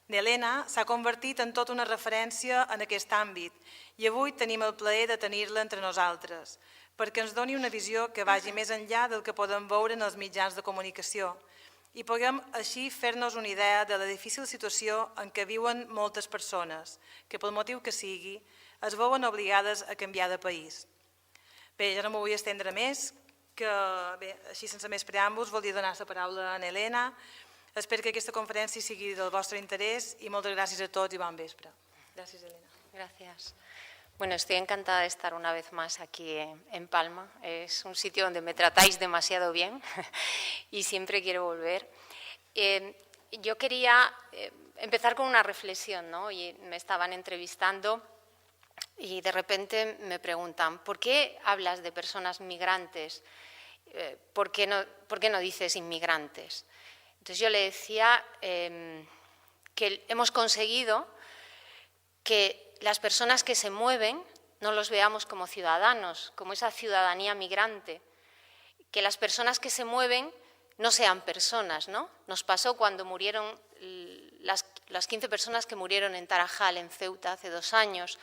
Nelena s'ha convertit en tota una referència en aquest àmbit i avui tenim el plaer de tenir-la entre nosaltres, perquè ens doni una visió que vagi més enllà del que podem veure en els mitjans de comunicació i puguem així fer-nos una idea de la difícil situació en què viuen moltes persones, que pel motiu que sigui es veuen obligades a canviar de país. Bé, ja no m'ho vull estendre més, que bé, així sense més preàmbuls volia donar la paraula a Nelena. Espero que aquesta conferència sigui del vostre interés y moltes gràcies a tots y bon vespre. Gracias, Elena. Gracias. Bueno, estoy encantada de estar una vez más aquí en Palma. Es un sitio donde me tratáis demasiado bien y siempre quiero volver. Yo quería empezar con una reflexión, ¿no? Y me estaban entrevistando y de repente me preguntan, ¿por qué hablas de personas migrantes? ¿Por qué no dices inmigrantes? Entonces yo le decía que hemos conseguido que las personas que se mueven no los veamos como ciudadanos, como esa ciudadanía migrante, que las personas que se mueven no sean personas, ¿no? Nos pasó cuando murieron las 15 personas que murieron en Tarajal, en Ceuta, hace 2 años,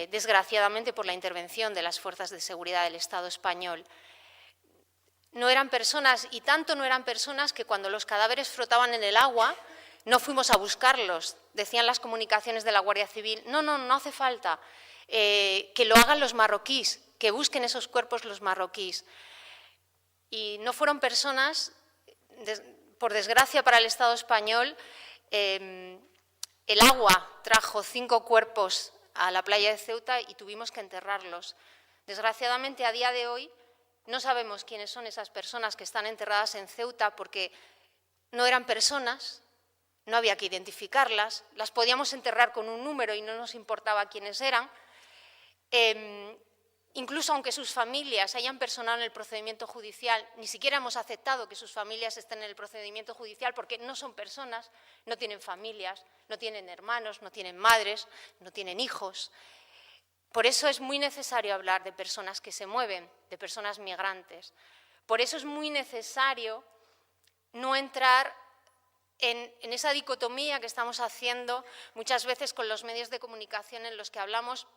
desgraciadamente por la intervención de las fuerzas de seguridad del Estado español. No eran personas, y tanto no eran personas que cuando los cadáveres flotaban en el agua no fuimos a buscarlos. Decían las comunicaciones de la Guardia Civil, no hace falta, que lo hagan los marroquíes, que busquen esos cuerpos los marroquíes. Y no fueron personas, por desgracia para el Estado español, el agua trajo 5 cuerpos a la playa de Ceuta y tuvimos que enterrarlos. Desgraciadamente, a día de hoy, no sabemos quiénes son esas personas que están enterradas en Ceuta porque no eran personas, no había que identificarlas, las podíamos enterrar con un número y no nos importaba quiénes eran. Incluso aunque sus familias hayan personado en el procedimiento judicial, ni siquiera hemos aceptado que sus familias estén en el procedimiento judicial porque no son personas, no tienen familias, no tienen hermanos, no tienen madres, no tienen hijos. Por eso es muy necesario hablar de personas que se mueven, de personas migrantes. Por eso es muy necesario no entrar en esa dicotomía que estamos haciendo muchas veces con los medios de comunicación en los que hablamos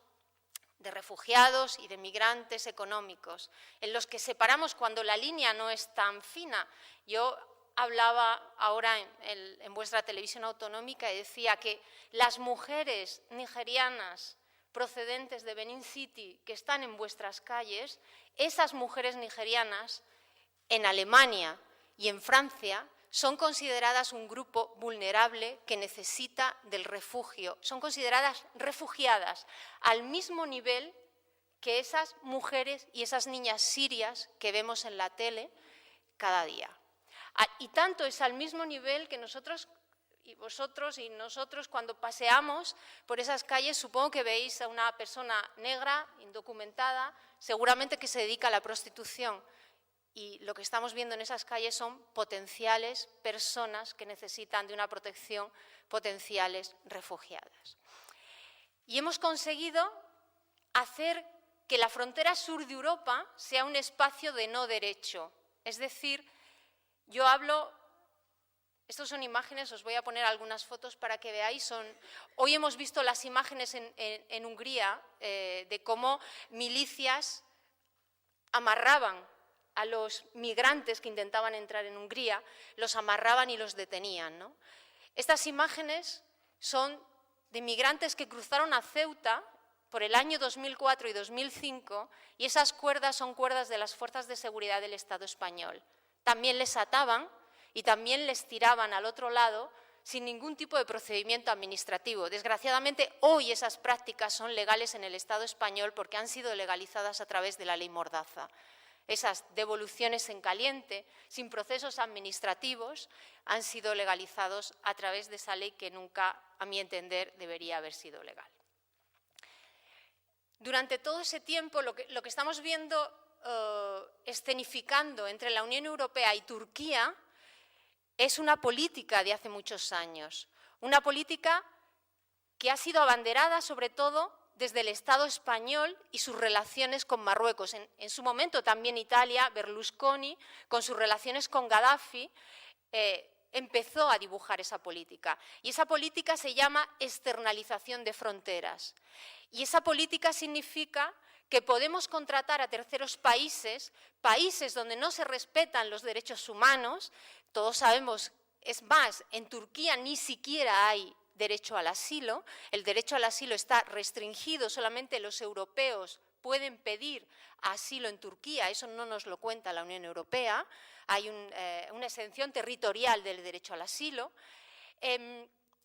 de refugiados y de migrantes económicos, en los que separamos cuando la línea no es tan fina. Yo hablaba ahora en vuestra televisión autonómica y decía que las mujeres nigerianas procedentes de Benin City que están en vuestras calles, esas mujeres nigerianas en Alemania y en Francia son consideradas un grupo vulnerable que necesita del refugio. Son consideradas refugiadas al mismo nivel que esas mujeres y esas niñas sirias que vemos en la tele cada día. Y tanto es al mismo nivel que nosotros y vosotros y nosotros cuando paseamos por esas calles supongo que veis a una persona negra, indocumentada, seguramente que se dedica a la prostitución. Y lo que estamos viendo en esas calles son potenciales personas que necesitan de una protección, potenciales refugiadas. Y hemos conseguido hacer que la frontera sur de Europa sea un espacio de no derecho. Es decir, yo hablo, estas son imágenes, os voy a poner algunas fotos para que veáis. Hoy hemos visto las imágenes en Hungría de cómo milicias amarraban a los migrantes que intentaban entrar en Hungría, los amarraban y los detenían, ¿no? Estas imágenes son de migrantes que cruzaron a Ceuta por el año 2004 y 2005 y esas cuerdas son cuerdas de las fuerzas de seguridad del Estado español. También les ataban y también les tiraban al otro lado sin ningún tipo de procedimiento administrativo. Desgraciadamente, hoy esas prácticas son legales en el Estado español porque han sido legalizadas a través de la ley Mordaza. Esas devoluciones en caliente, sin procesos administrativos, han sido legalizados a través de esa ley que nunca, a mi entender, debería haber sido legal. Durante todo ese tiempo, lo que estamos viendo escenificando entre la Unión Europea y Turquía es una política de hace muchos años, una política que ha sido abanderada sobre todo desde el Estado español y sus relaciones con Marruecos. En su momento también Italia, Berlusconi, con sus relaciones con Gaddafi, empezó a dibujar esa política. Y esa política se llama externalización de fronteras. Y esa política significa que podemos contratar a terceros países, países donde no se respetan los derechos humanos. Todos sabemos, es más, en Turquía ni siquiera hay derecho al asilo. El derecho al asilo está restringido, solamente los europeos pueden pedir asilo en Turquía, eso no nos lo cuenta la Unión Europea, hay una exención territorial del derecho al asilo.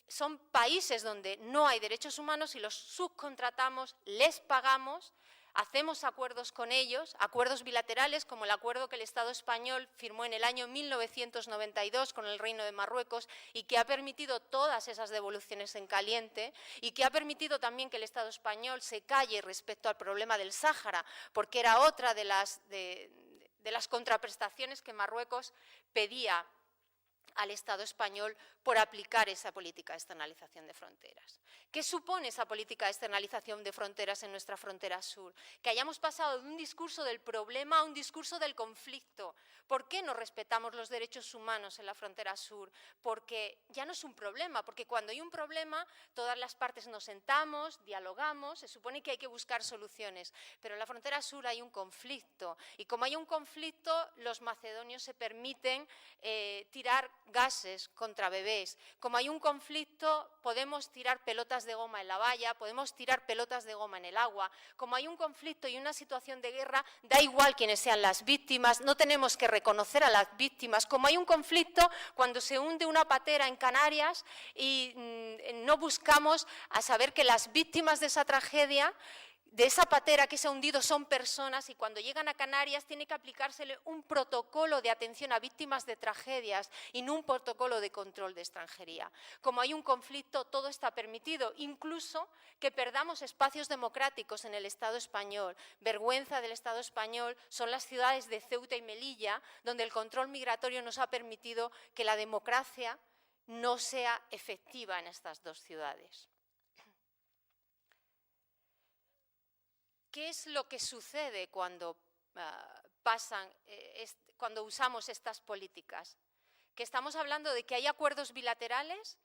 Son países donde no hay derechos humanos y los subcontratamos, les pagamos, hacemos acuerdos con ellos, acuerdos bilaterales como el acuerdo que el Estado español firmó en el año 1992 con el Reino de Marruecos y que ha permitido todas esas devoluciones en caliente y que ha permitido también que el Estado español se calle respecto al problema del Sáhara, porque era otra de las contraprestaciones que Marruecos pedía al Estado español por aplicar esa política de externalización de fronteras. ¿Qué supone esa política de externalización de fronteras en nuestra frontera sur? Que hayamos pasado de un discurso del problema a un discurso del conflicto. ¿Por qué no respetamos los derechos humanos en la frontera sur? Porque ya no es un problema, porque cuando hay un problema todas las partes nos sentamos, dialogamos, se supone que hay que buscar soluciones, pero en la frontera sur hay un conflicto y como hay un conflicto los macedonios se permiten tirar gases contra bebés. Como hay un conflicto, podemos tirar pelotas de goma en la valla, podemos tirar pelotas de goma en el agua. Como hay un conflicto y una situación de guerra, da igual quiénes sean las víctimas, no tenemos que reconocer a las víctimas. Como hay un conflicto, cuando se hunde una patera en Canarias y no buscamos a saber que las víctimas de esa tragedia, de esa patera que se ha hundido, son personas y cuando llegan a Canarias tiene que aplicársele un protocolo de atención a víctimas de tragedias y no un protocolo de control de extranjería. Como hay un conflicto, todo está permitido, incluso que perdamos espacios democráticos en el Estado español. Vergüenza del Estado español son las ciudades de Ceuta y Melilla, donde el control migratorio nos ha permitido que la democracia no sea efectiva en estas dos ciudades. ¿Qué es lo que sucede cuando cuando usamos estas políticas? Que estamos hablando de que hay acuerdos bilaterales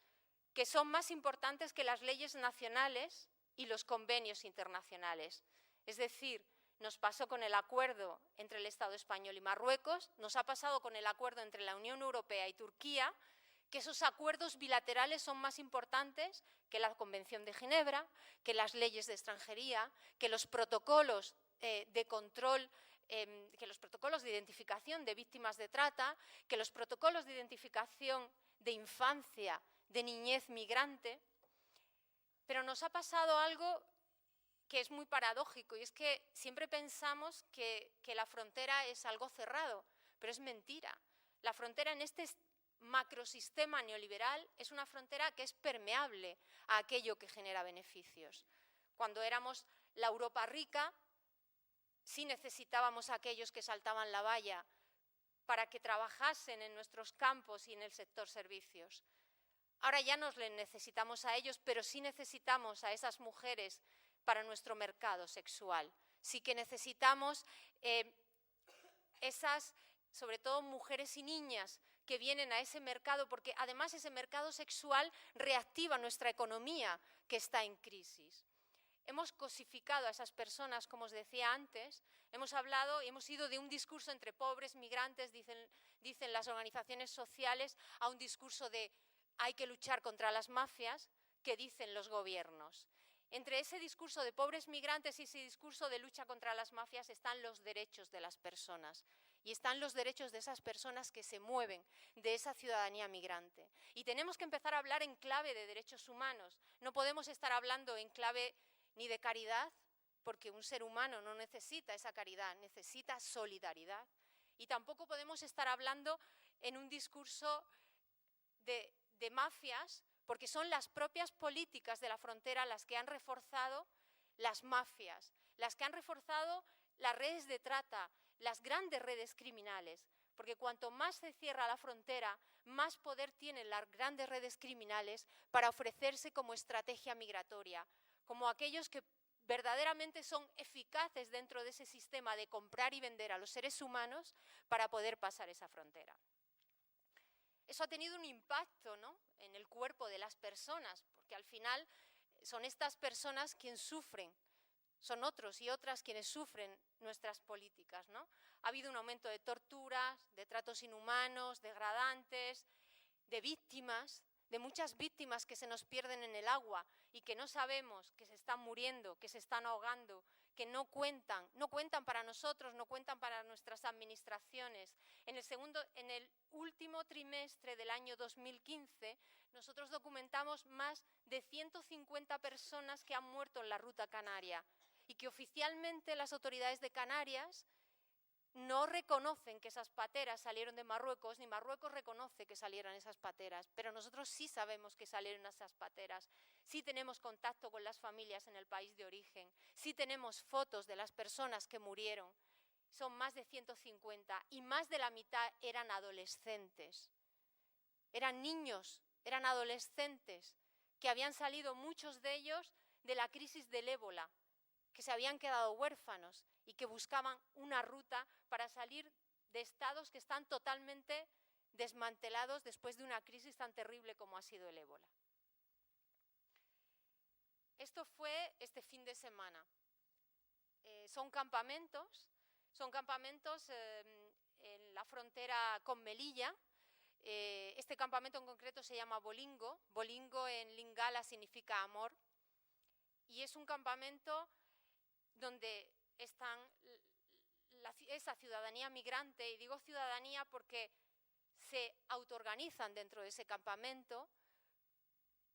que son más importantes que las leyes nacionales y los convenios internacionales. Es decir, nos pasó con el acuerdo entre el Estado español y Marruecos, nos ha pasado con el acuerdo entre la Unión Europea y Turquía, que esos acuerdos bilaterales son más importantes que la Convención de Ginebra, que las leyes de extranjería, que los protocolos de control, que los protocolos de identificación de víctimas de trata, que los protocolos de identificación de infancia, de niñez migrante. Pero nos ha pasado algo que es muy paradójico y es que siempre pensamos que la frontera es algo cerrado, pero es mentira. La frontera en este macrosistema neoliberal es una frontera que es permeable a aquello que genera beneficios. Cuando éramos la Europa rica, sí necesitábamos a aquellos que saltaban la valla para que trabajasen en nuestros campos y en el sector servicios. Ahora ya no les necesitamos a ellos, pero sí necesitamos a esas mujeres para nuestro mercado sexual. Sí que necesitamos esas, sobre todo mujeres y niñas, que vienen a ese mercado, porque además ese mercado sexual reactiva nuestra economía, que está en crisis. Hemos cosificado a esas personas, como os decía antes, hemos hablado y hemos ido de un discurso entre pobres, migrantes, dicen las organizaciones sociales, a un discurso de hay que luchar contra las mafias, que dicen los gobiernos. Entre ese discurso de pobres migrantes y ese discurso de lucha contra las mafias están los derechos de las personas y están los derechos de esas personas que se mueven de esa ciudadanía migrante. Y tenemos que empezar a hablar en clave de derechos humanos. No podemos estar hablando en clave ni de caridad, porque un ser humano no necesita esa caridad, necesita solidaridad. Y tampoco podemos estar hablando en un discurso de mafias, porque son las propias políticas de la frontera las que han reforzado las mafias, las que han reforzado las redes de trata, las grandes redes criminales, porque cuanto más se cierra la frontera, más poder tienen las grandes redes criminales para ofrecerse como estrategia migratoria, como aquellos que verdaderamente son eficaces dentro de ese sistema de comprar y vender a los seres humanos para poder pasar esa frontera. Eso ha tenido un impacto, ¿no?, en el cuerpo de las personas, porque al final son estas personas quienes sufren, son otros y otras quienes sufren nuestras políticas, ¿no? Ha habido un aumento de torturas, de tratos inhumanos, degradantes, de víctimas, de muchas víctimas que se nos pierden en el agua y que no sabemos, que se están muriendo, que se están ahogando, que no cuentan para nosotros, no cuentan para nuestras administraciones. En el último trimestre del año 2015, nosotros documentamos más de 150 personas que han muerto en la ruta canaria y que oficialmente las autoridades de Canarias no reconocen que esas pateras salieron de Marruecos, ni Marruecos reconoce que salieran esas pateras, pero nosotros sí sabemos que salieron esas pateras, sí tenemos contacto con las familias en el país de origen, sí tenemos fotos de las personas que murieron, son más de 150 y más de la mitad eran adolescentes, eran niños, eran adolescentes que habían salido muchos de ellos de la crisis del ébola, que se habían quedado huérfanos y que buscaban una ruta para salir de estados que están totalmente desmantelados después de una crisis tan terrible como ha sido el ébola. Esto fue este fin de semana. Son campamentos en la frontera con Melilla. Este campamento en concreto se llama Bolingo. Bolingo en lingala significa amor. Y es un campamento donde están esa ciudadanía migrante, y digo ciudadanía porque se autoorganizan dentro de ese campamento,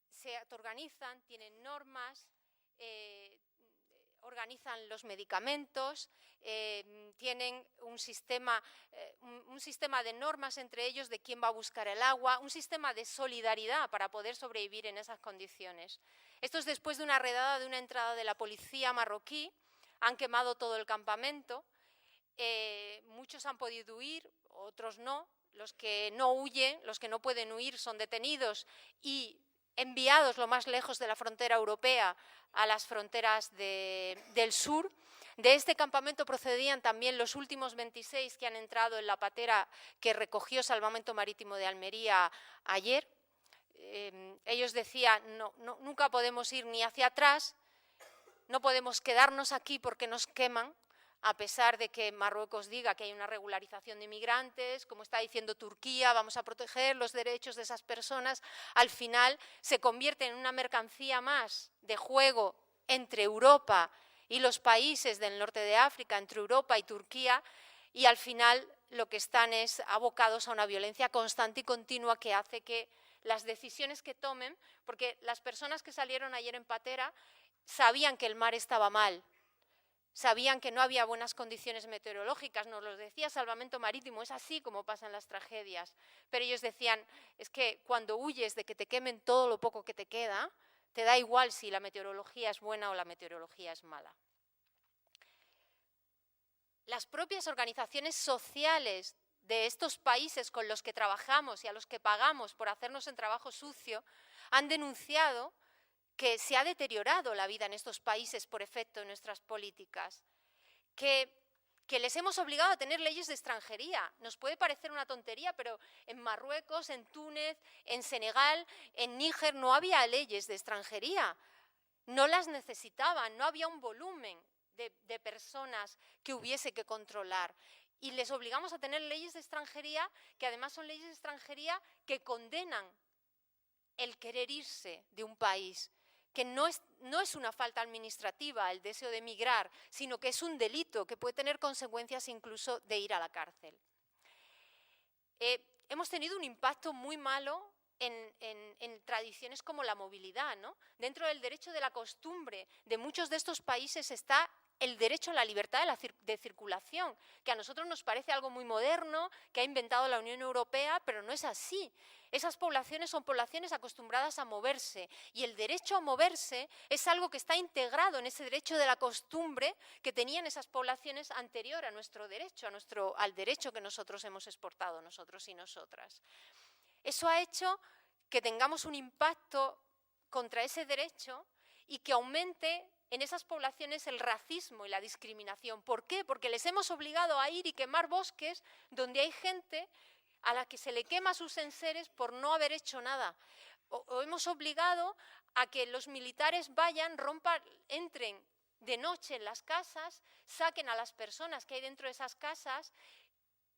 se autoorganizan, tienen normas, organizan los medicamentos, tienen un sistema de normas entre ellos de quién va a buscar el agua, un sistema de solidaridad para poder sobrevivir en esas condiciones. Esto es después de una redada, de una entrada de la policía marroquí. Han quemado todo el campamento, muchos han podido huir, otros no. Los que no huyen, los que no pueden huir, son detenidos y enviados lo más lejos de la frontera europea a las fronteras del sur. De este campamento procedían también los últimos 26 que han entrado en la patera que recogió Salvamento Marítimo de Almería ayer. Ellos decían, nunca podemos ir ni hacia atrás, no podemos quedarnos aquí porque nos queman, a pesar de que Marruecos diga que hay una regularización de inmigrantes, como está diciendo Turquía, vamos a proteger los derechos de esas personas, al final se convierte en una mercancía más de juego entre Europa y los países del norte de África, entre Europa y Turquía, y al final lo que están es abocados a una violencia constante y continua que hace que las decisiones que tomen, porque las personas que salieron ayer en patera sabían que el mar estaba mal, sabían que no había buenas condiciones meteorológicas, nos lo decía Salvamento Marítimo, es así como pasan las tragedias, pero ellos decían, es que cuando huyes de que te quemen todo lo poco que te queda, te da igual si la meteorología es buena o la meteorología es mala. Las propias organizaciones sociales de estos países con los que trabajamos y a los que pagamos por hacernos el trabajo sucio han denunciado que se ha deteriorado la vida en estos países por efecto de nuestras políticas, que les hemos obligado a tener leyes de extranjería. Nos puede parecer una tontería, pero en Marruecos, en Túnez, en Senegal, en Níger no había leyes de extranjería, no las necesitaban, no había un volumen de personas que hubiese que controlar. Y les obligamos a tener leyes de extranjería, que además son leyes de extranjería que condenan el querer irse de un país, que no es una falta administrativa el deseo de emigrar, sino que es un delito que puede tener consecuencias incluso de ir a la cárcel. Hemos tenido un impacto muy malo en tradiciones como la movilidad, ¿no? Dentro del derecho de la costumbre de muchos de estos países está el derecho a la libertad de circulación, que a nosotros nos parece algo muy moderno, que ha inventado la Unión Europea, pero no es así. Esas poblaciones son poblaciones acostumbradas a moverse y el derecho a moverse es algo que está integrado en ese derecho de la costumbre que tenían esas poblaciones anterior a nuestro derecho, al derecho que nosotros hemos exportado, nosotros y nosotras. Eso ha hecho que tengamos un impacto contra ese derecho y que aumente en esas poblaciones el racismo y la discriminación. ¿Por qué? Porque les hemos obligado a ir y quemar bosques donde hay gente a la que se le quema sus enseres por no haber hecho nada. O hemos obligado a que los militares vayan, rompan, entren de noche en las casas, saquen a las personas que hay dentro de esas casas,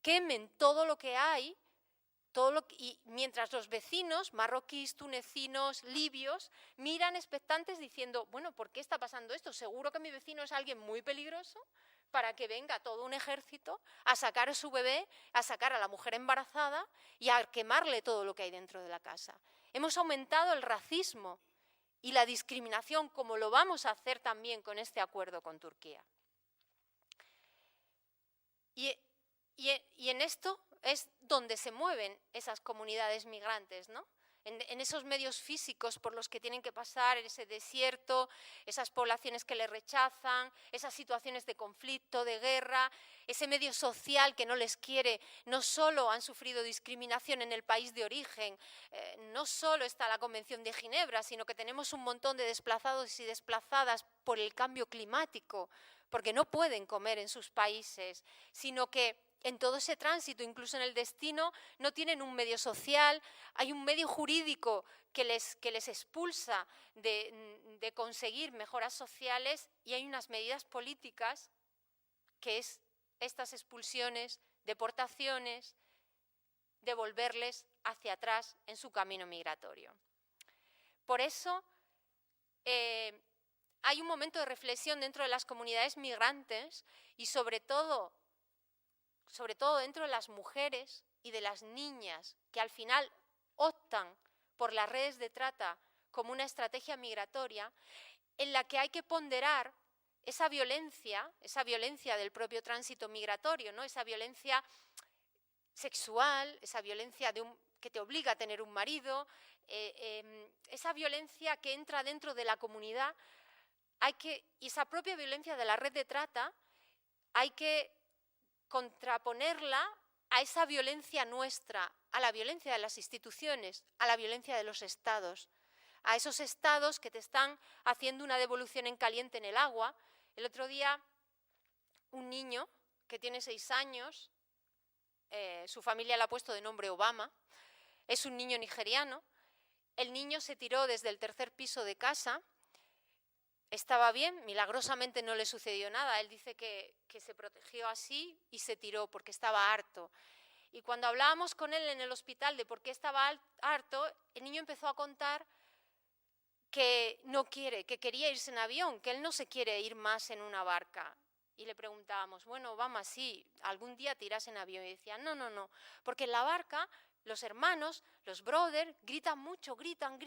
quemen todo lo que hay, y mientras los vecinos, marroquíes, tunecinos, libios, miran expectantes diciendo, bueno, ¿por qué está pasando esto? Seguro que mi vecino es alguien muy peligroso para que venga todo un ejército a sacar a su bebé, a sacar a la mujer embarazada y a quemarle todo lo que hay dentro de la casa. Hemos aumentado el racismo y la discriminación, como lo vamos a hacer también con este acuerdo con Turquía. Y en esto es donde se mueven esas comunidades migrantes, ¿no? En esos medios físicos por los que tienen que pasar, en ese desierto, esas poblaciones que les rechazan, esas situaciones de conflicto, de guerra, ese medio social que no les quiere. No solo han sufrido discriminación en el país de origen, no solo está la Convención de Ginebra, sino que tenemos un montón de desplazados y desplazadas por el cambio climático, porque no pueden comer en sus países, sino que en todo ese tránsito, incluso en el destino, no tienen un medio social, hay un medio jurídico que les expulsa de conseguir mejoras sociales y hay unas medidas políticas que es estas expulsiones, deportaciones, devolverles hacia atrás en su camino migratorio. Por eso hay un momento de reflexión dentro de las comunidades migrantes y sobre todo dentro de las mujeres y de las niñas que al final optan por las redes de trata como una estrategia migratoria, en la que hay que ponderar esa violencia del propio tránsito migratorio, ¿no? Esa violencia sexual, esa violencia que te obliga a tener un marido, esa violencia que entra dentro de la comunidad, y esa propia violencia de la red de trata, hay que contraponerla a esa violencia nuestra, a la violencia de las instituciones, a la violencia de los estados, a esos estados que te están haciendo una devolución en caliente en el agua. El otro día, un niño que tiene 6 años, su familia le ha puesto de nombre Obama, es un niño nigeriano, el niño se tiró desde el 3er piso de casa. Estaba bien, milagrosamente no le sucedió nada. Él dice que se protegió así y se tiró porque estaba harto. Y cuando hablábamos con él en el hospital de por qué estaba harto, el niño empezó a contar que no quiere, que quería irse en avión, que él no se quiere ir más en una barca. Y le preguntábamos, bueno, Obama, sí, algún día te irás en avión. Y decía, no, porque en la barca los hermanos, los brothers, gritan mucho, gritan,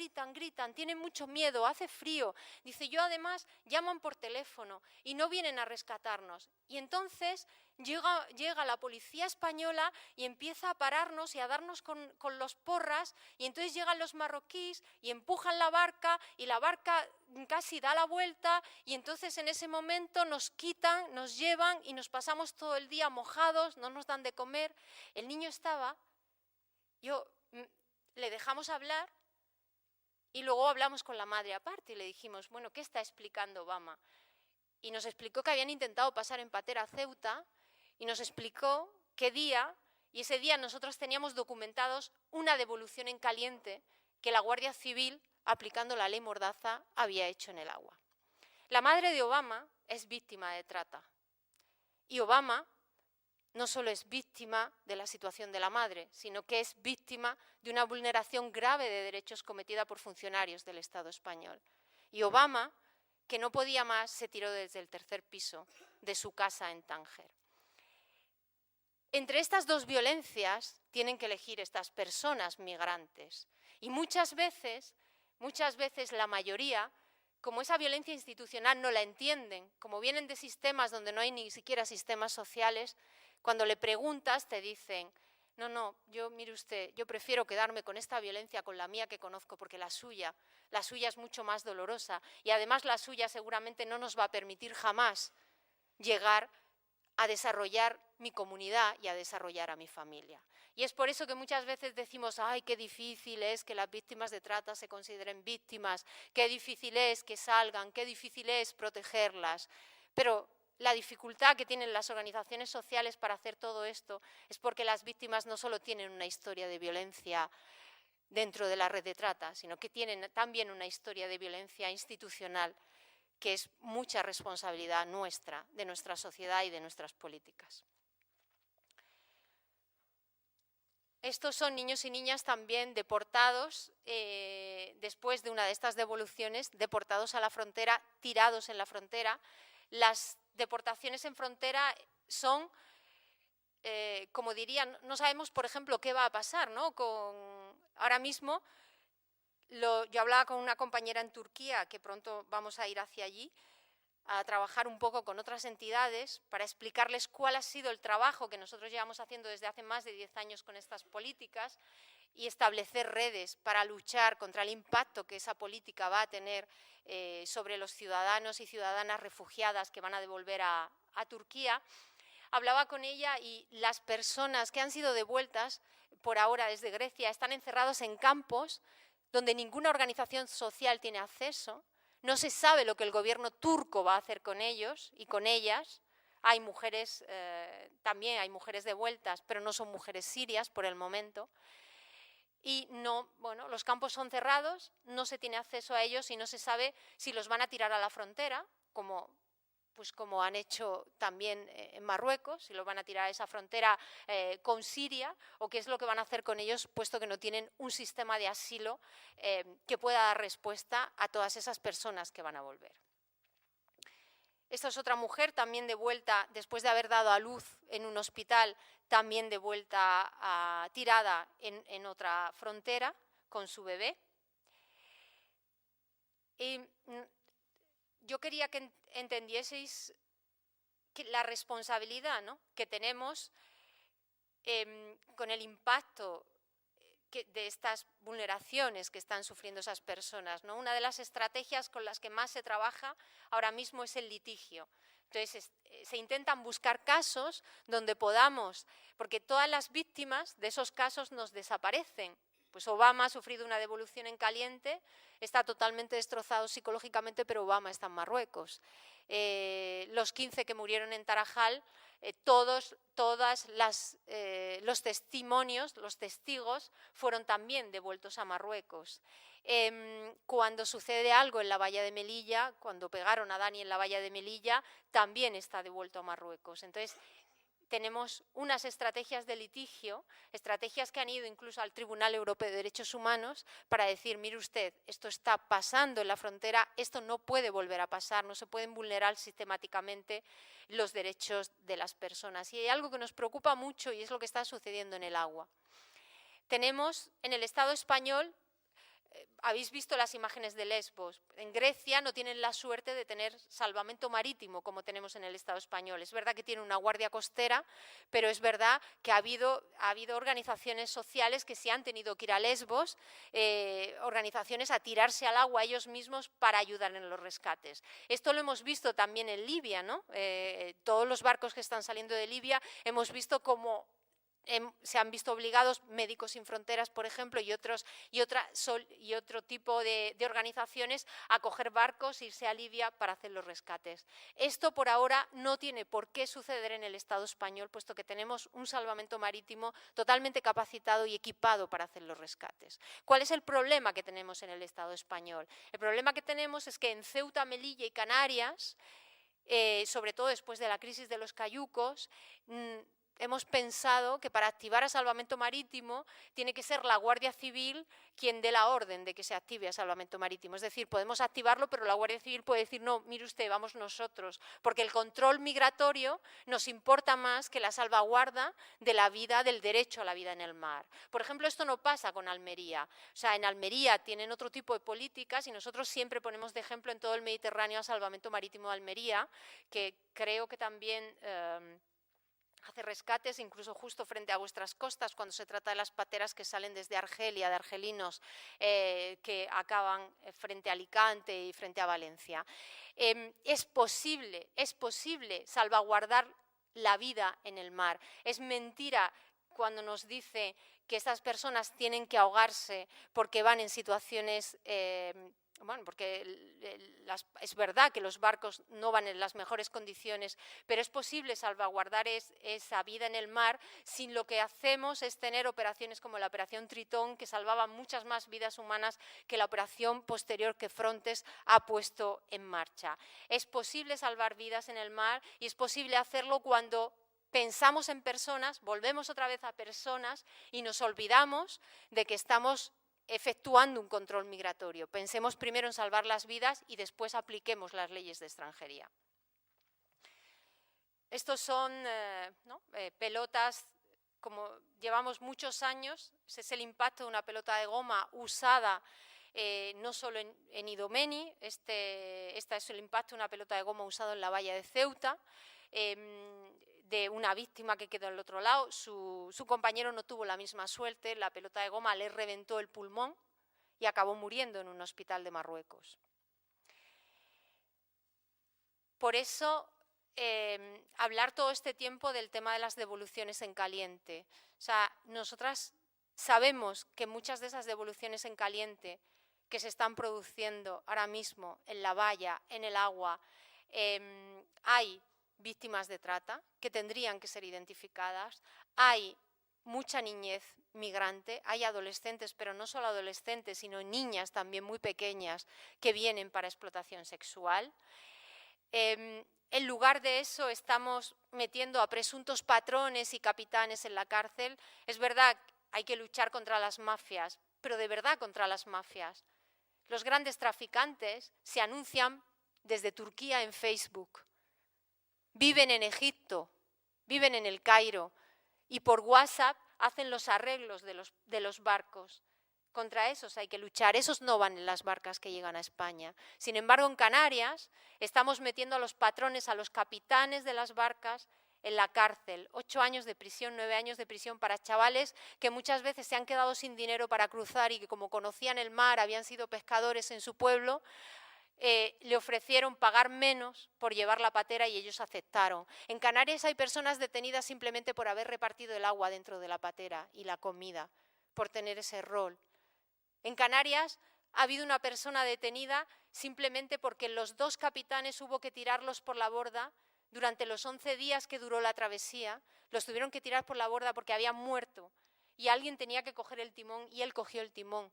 tienen mucho miedo, hace frío. Dice, yo además llaman por teléfono y no vienen a rescatarnos. Y entonces llega la policía española y empieza a pararnos y a darnos con los porras, y entonces llegan los marroquíes y empujan la barca y la barca casi da la vuelta, y entonces en ese momento nos quitan, nos llevan y nos pasamos todo el día mojados, no nos dan de comer. El niño le dejamos hablar y luego hablamos con la madre aparte y le dijimos, bueno, ¿qué está explicando Obama? Y nos explicó que habían intentado pasar en patera a Ceuta y nos explicó qué día, y ese día nosotros teníamos documentados una devolución en caliente que la Guardia Civil, aplicando la ley Mordaza, había hecho en el agua. La madre de Obama es víctima de trata y Obama no solo es víctima de la situación de la madre, sino que es víctima de una vulneración grave de derechos cometida por funcionarios del Estado español. Y Obama, que no podía más, se tiró desde el 3er piso de su casa en Tánger. Entre estas dos violencias tienen que elegir estas personas migrantes. Y muchas veces la mayoría, como esa violencia institucional no la entienden, como vienen de sistemas donde no hay ni siquiera sistemas sociales, cuando le preguntas te dicen, no, mire usted, yo prefiero quedarme con esta violencia, con la mía que conozco, porque la suya es mucho más dolorosa y además la suya seguramente no nos va a permitir jamás llegar a desarrollar mi comunidad y a desarrollar a mi familia. Y es por eso que muchas veces decimos, ¡ay, qué difícil es que las víctimas de trata se consideren víctimas! ¡Qué difícil es que salgan! ¡Qué difícil es protegerlas! Pero la dificultad que tienen las organizaciones sociales para hacer todo esto es porque las víctimas no solo tienen una historia de violencia dentro de la red de trata, sino que tienen también una historia de violencia institucional que es mucha responsabilidad nuestra, de nuestra sociedad y de nuestras políticas. Estos son niños y niñas también deportados, después de una de estas devoluciones, deportados a la frontera, tirados en la frontera. Las deportaciones en frontera son, como dirían, no sabemos, por ejemplo, qué va a pasar, ¿no? Ahora mismo, yo hablaba con una compañera en Turquía, que pronto vamos a ir hacia allí, a trabajar un poco con otras entidades para explicarles cuál ha sido el trabajo que nosotros llevamos haciendo desde hace más de 10 años con estas políticas y establecer redes para luchar contra el impacto que esa política va a tener sobre los ciudadanos y ciudadanas refugiadas que van a devolver a Turquía. Hablaba con ella y las personas que han sido devueltas por ahora desde Grecia están encerrados en campos donde ninguna organización social tiene acceso. No se sabe lo que el gobierno turco va a hacer con ellos y con ellas. Hay mujeres, también hay mujeres devueltas, pero no son mujeres sirias por el momento. Y no, bueno, los campos son cerrados, no se tiene acceso a ellos y no se sabe si los van a tirar a la frontera, como han hecho también en Marruecos, si los van a tirar a esa frontera con Siria, o qué es lo que van a hacer con ellos, puesto que no tienen un sistema de asilo que pueda dar respuesta a todas esas personas que van a volver. Esta es otra mujer también devuelta, después de haber dado a luz en un hospital, también devuelta tirada en otra frontera con su bebé. Y yo quería que entendieseis la responsabilidad, ¿no?, que tenemos con el impacto de estas vulneraciones que están sufriendo esas personas, ¿no? Una de las estrategias con las que más se trabaja ahora mismo es el litigio. Entonces, se intentan buscar casos donde podamos, porque todas las víctimas de esos casos nos desaparecen. Pues Obama ha sufrido una devolución en caliente, está totalmente destrozado psicológicamente, pero Obama está en Marruecos. Los 15 que murieron en Tarajal, todos los testimonios, los testigos, fueron también devueltos a Marruecos. Cuando sucede algo en la valla de Melilla, cuando pegaron a Dani en la valla de Melilla, también está devuelto a Marruecos. Entonces, tenemos unas estrategias de litigio, estrategias que han ido incluso al Tribunal Europeo de Derechos Humanos para decir, mire usted, esto está pasando en la frontera, esto no puede volver a pasar, no se pueden vulnerar sistemáticamente los derechos de las personas. Y hay algo que nos preocupa mucho y es lo que está sucediendo en el agua. Tenemos en el Estado español, habéis visto las imágenes de Lesbos. En Grecia no tienen la suerte de tener salvamento marítimo como tenemos en el Estado español. Es verdad que tiene una guardia costera, pero es verdad que ha habido organizaciones sociales que se han tenido que ir a Lesbos, organizaciones a tirarse al agua ellos mismos para ayudar en los rescates. Esto lo hemos visto también en Libia, ¿no? Todos los barcos que están saliendo de Libia hemos visto cómo se han visto obligados Médicos Sin Fronteras, por ejemplo, y otro tipo de organizaciones a coger barcos e irse a Libia para hacer los rescates. Esto por ahora no tiene por qué suceder en el Estado español, puesto que tenemos un salvamento marítimo totalmente capacitado y equipado para hacer los rescates. ¿Cuál es el problema que tenemos en el Estado español? El problema que tenemos es que en Ceuta, Melilla y Canarias, sobre todo después de la crisis de los cayucos, hemos pensado que para activar a salvamento marítimo tiene que ser la Guardia Civil quien dé la orden de que se active a salvamento marítimo. Es decir, podemos activarlo, pero la Guardia Civil puede decir, no, mire usted, vamos nosotros, porque el control migratorio nos importa más que la salvaguarda de la vida, del derecho a la vida en el mar. Por ejemplo, esto no pasa con Almería. O sea, en Almería tienen otro tipo de políticas y nosotros siempre ponemos de ejemplo en todo el Mediterráneo a salvamento marítimo de Almería, que creo que también hace rescates, incluso justo frente a vuestras costas, cuando se trata de las pateras que salen desde Argelia, de argelinos que acaban frente a Alicante y frente a Valencia. Es posible salvaguardar la vida en el mar. Es mentira cuando nos dice que estas personas tienen que ahogarse porque van en situaciones, bueno, porque es verdad que los barcos no van en las mejores condiciones, pero es posible salvaguardar esa vida en el mar si lo que hacemos es tener operaciones como la Operación Tritón, que salvaba muchas más vidas humanas que la operación posterior que Frontex ha puesto en marcha. Es posible salvar vidas en el mar y es posible hacerlo cuando pensamos en personas, volvemos otra vez a personas y nos olvidamos de que estamos efectuando un control migratorio. Pensemos primero en salvar las vidas y después apliquemos las leyes de extranjería. Estos son pelotas, como llevamos muchos años, ese es el impacto de una pelota de goma usada no solo en Idomeni, este es el impacto de una pelota de goma usada en la valla de Ceuta, de una víctima que quedó al otro lado. Su compañero no tuvo la misma suerte, la pelota de goma le reventó el pulmón y acabó muriendo en un hospital de Marruecos. Por eso, hablar todo este tiempo del tema de las devoluciones en caliente. O sea, nosotras sabemos que muchas de esas devoluciones en caliente que se están produciendo ahora mismo en la valla, en el agua, hay víctimas de trata que tendrían que ser identificadas, hay mucha niñez migrante, hay adolescentes, pero no solo adolescentes, sino niñas también muy pequeñas que vienen para explotación sexual. En lugar de eso estamos metiendo a presuntos patrones y capitanes en la cárcel. Es verdad, hay que luchar contra las mafias, pero de verdad contra las mafias. Los grandes traficantes se anuncian desde Turquía en Facebook. Viven en Egipto, viven en el Cairo y por WhatsApp hacen los arreglos de los barcos. Contra esos hay que luchar, esos no van en las barcas que llegan a España. Sin embargo, en Canarias estamos metiendo a los patrones, a los capitanes de las barcas en la cárcel. 8 años de prisión, 9 años de prisión para chavales que muchas veces se han quedado sin dinero para cruzar y que como conocían el mar, habían sido pescadores en su pueblo, le ofrecieron pagar menos por llevar la patera y ellos aceptaron. En Canarias hay personas detenidas simplemente por haber repartido el agua dentro de la patera y la comida, por tener ese rol. En Canarias ha habido una persona detenida simplemente porque los 2 capitanes hubo que tirarlos por la borda durante los 11 días que duró la travesía, los tuvieron que tirar por la borda porque habían muerto y alguien tenía que coger el timón y él cogió el timón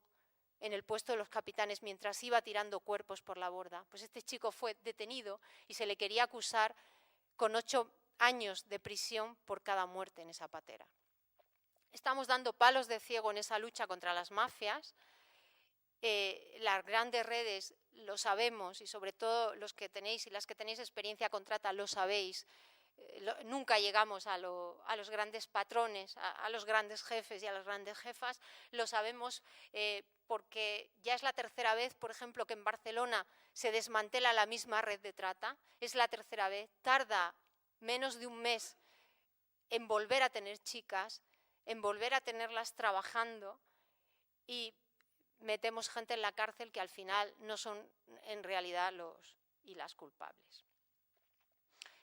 en el puesto de los capitanes mientras iba tirando cuerpos por la borda. Pues este chico fue detenido y se le quería acusar con 8 años de prisión por cada muerte en esa patera. Estamos dando palos de ciego en esa lucha contra las mafias. Las grandes redes lo sabemos y sobre todo los que tenéis y las que tenéis experiencia con trata lo sabéis. Nunca llegamos a los grandes patrones, a los grandes jefes y a las grandes jefas. Lo sabemos porque ya es la tercera vez, por ejemplo, que en Barcelona se desmantela la misma red de trata. Es la tercera vez. Tarda menos de un mes en volver a tener chicas, en volver a tenerlas trabajando y metemos gente en la cárcel que al final no son en realidad los y las culpables.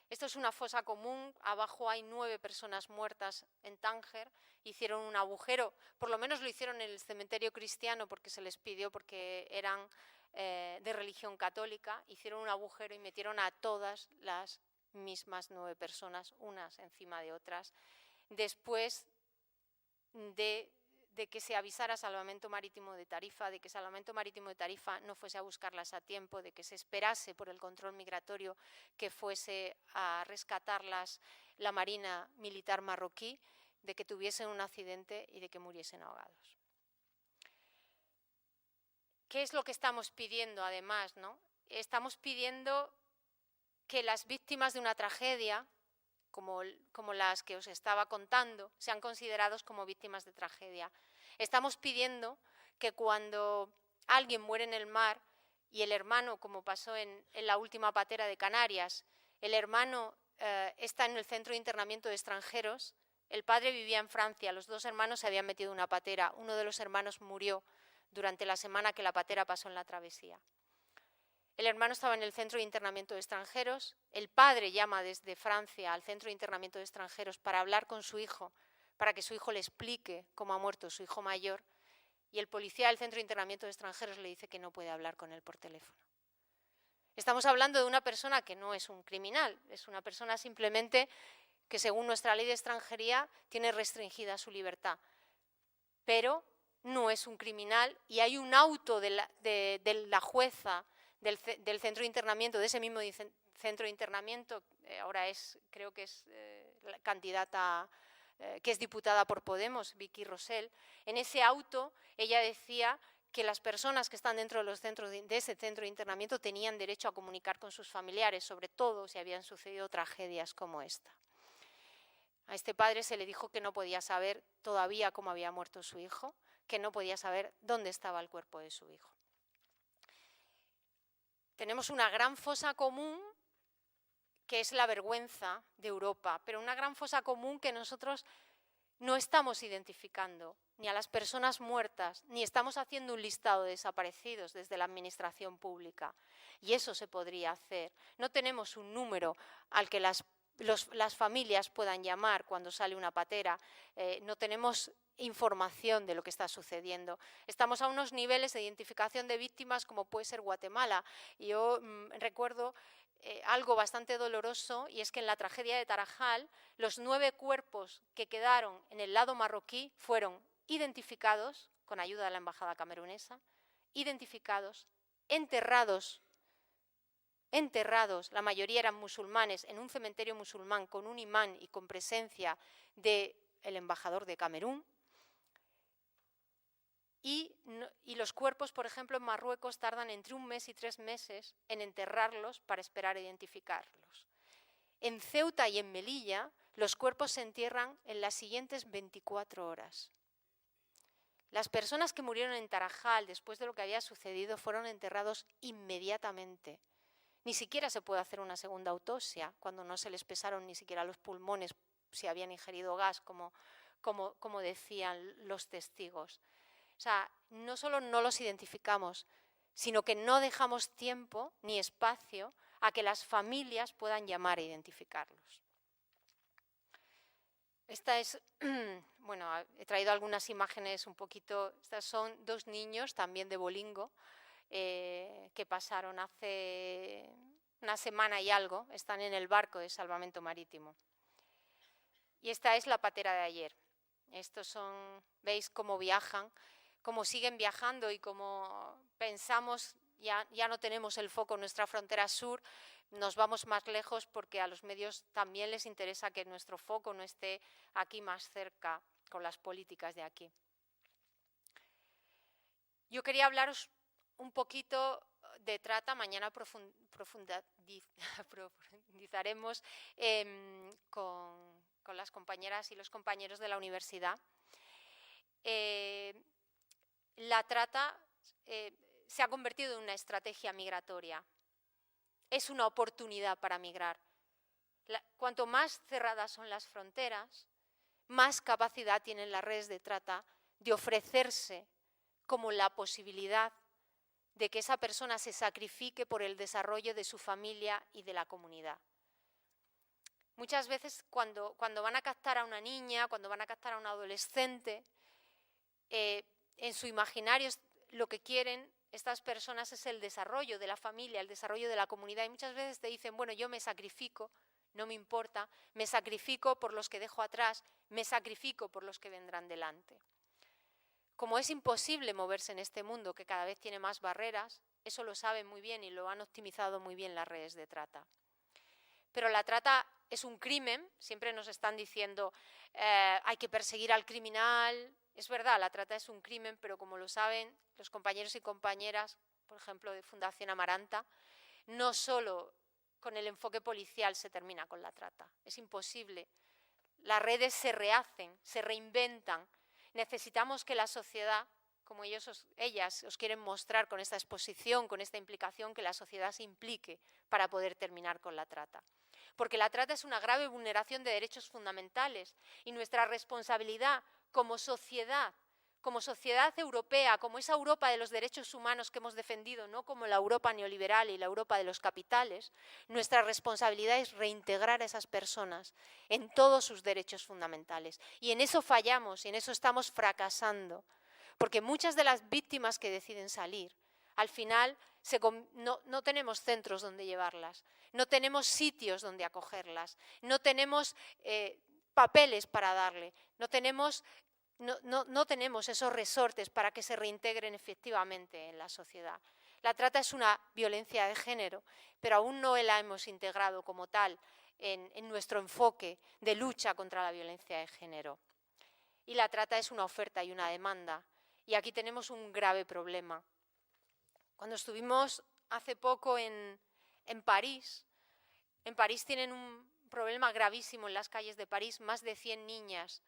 Esto es una fosa común, abajo hay 9 personas muertas en Tánger, hicieron un agujero, por lo menos lo hicieron en el cementerio cristiano porque se les pidió, porque eran de religión católica, hicieron un agujero y metieron a todas las mismas 9 personas, unas encima de otras, después de que se avisara a Salvamento Marítimo de Tarifa, de que Salvamento Marítimo de Tarifa no fuese a buscarlas a tiempo, de que se esperase por el control migratorio que fuese a rescatarlas la Marina Militar marroquí, de que tuviesen un accidente y de que muriesen ahogados. ¿Qué es lo que estamos pidiendo además, ¿no? Estamos pidiendo que las víctimas de una tragedia, como las que os estaba contando, sean considerados como víctimas de tragedia. Estamos pidiendo que cuando alguien muere en el mar y el hermano, como pasó en la última patera de Canarias, el hermano está en el centro de internamiento de extranjeros, el padre vivía en Francia, los 2 hermanos se habían metido en una patera, uno de los hermanos murió durante la semana que la patera pasó en la travesía. El hermano estaba en el centro de internamiento de extranjeros, el padre llama desde Francia al centro de internamiento de extranjeros para hablar con su hijo, para que su hijo le explique cómo ha muerto su hijo mayor, y el policía del Centro de Internamiento de Extranjeros le dice que no puede hablar con él por teléfono. Estamos hablando de una persona que no es un criminal, es una persona simplemente que según nuestra ley de extranjería tiene restringida su libertad, pero no es un criminal, y hay un auto de la jueza del centro de internamiento, de ese mismo centro de internamiento, ahora creo que es la candidata que es diputada por Podemos, Vicky Rosell. En ese auto ella decía que las personas que están dentro de ese centro de internamiento tenían derecho a comunicar con sus familiares, sobre todo si habían sucedido tragedias como esta. A este padre se le dijo que no podía saber todavía cómo había muerto su hijo, que no podía saber dónde estaba el cuerpo de su hijo. Tenemos una gran fosa común que es la vergüenza de Europa, pero una gran fosa común que nosotros no estamos identificando ni a las personas muertas, ni estamos haciendo un listado de desaparecidos desde la administración pública. Y eso se podría hacer. No tenemos un número al que las familias puedan llamar cuando sale una patera, no tenemos información de lo que está sucediendo. Estamos a unos niveles de identificación de víctimas como puede ser Guatemala. Y yo recuerdo algo bastante doloroso, y es que en la tragedia de Tarajal los 9 cuerpos que quedaron en el lado marroquí fueron identificados con ayuda de la embajada camerunesa, identificados, enterrados, la mayoría eran musulmanes, en un cementerio musulmán con un imán y con presencia del embajador de Camerún. Y los cuerpos, por ejemplo, en Marruecos tardan entre 1 mes y 3 meses en enterrarlos para esperar a identificarlos. En Ceuta y en Melilla los cuerpos se entierran en las siguientes 24 horas. Las personas que murieron en Tarajal después de lo que había sucedido fueron enterrados inmediatamente. Ni siquiera se puede hacer una segunda autopsia cuando no se les pesaron ni siquiera los pulmones si habían ingerido gas, como decían los testigos. O sea, no solo no los identificamos, sino que no dejamos tiempo ni espacio a que las familias puedan llamar a identificarlos. Esta es, bueno, he traído algunas imágenes un poquito, estas son 2 niños también de Bolingo, que pasaron hace una semana y algo, están en el barco de salvamento marítimo. Y esta es la patera de ayer. Estos son, veis cómo viajan, cómo siguen viajando y cómo pensamos, ya no tenemos el foco en nuestra frontera sur, nos vamos más lejos porque a los medios también les interesa que nuestro foco no esté aquí más cerca con las políticas de aquí. Yo quería hablaros un poquito de trata, mañana profundizaremos con las compañeras y los compañeros de la universidad. La trata se ha convertido en una estrategia migratoria, es una oportunidad para migrar. Cuanto más cerradas son las fronteras, más capacidad tienen las redes de trata de ofrecerse como la posibilidad de que esa persona se sacrifique por el desarrollo de su familia y de la comunidad. Muchas veces cuando van a captar a una niña, cuando van a captar a un adolescente, en su imaginario lo que quieren estas personas es el desarrollo de la familia, el desarrollo de la comunidad, y muchas veces te dicen, bueno, yo me sacrifico, no me importa, me sacrifico por los que dejo atrás, me sacrifico por los que vendrán delante. Como es imposible moverse en este mundo que cada vez tiene más barreras, eso lo saben muy bien y lo han optimizado muy bien las redes de trata. Pero la trata es un crimen, siempre nos están diciendo hay que perseguir al criminal. Es verdad, la trata es un crimen, pero como lo saben los compañeros y compañeras, por ejemplo, de Fundación Amaranta, no solo con el enfoque policial se termina con la trata, es imposible. Las redes se rehacen, se reinventan. Necesitamos que la sociedad, como ellas os quieren mostrar con esta exposición, con esta implicación, que la sociedad se implique para poder terminar con la trata. Porque la trata es una grave vulneración de derechos fundamentales y nuestra responsabilidad como sociedad, como sociedad europea, como esa Europa de los derechos humanos que hemos defendido, no como la Europa neoliberal y la Europa de los capitales, nuestra responsabilidad es reintegrar a esas personas en todos sus derechos fundamentales. Y en eso fallamos y en eso estamos fracasando, porque muchas de las víctimas que deciden salir, al final no tenemos centros donde llevarlas, no tenemos sitios donde acogerlas, no tenemos papeles para darle, no tenemos esos resortes para que se reintegren efectivamente en la sociedad. La trata es una violencia de género, pero aún no la hemos integrado como tal en nuestro enfoque de lucha contra la violencia de género. Y la trata es una oferta y una demanda. Y aquí tenemos un grave problema. Cuando estuvimos hace poco en París tienen un problema gravísimo en las calles de París. Más de 100 niñas,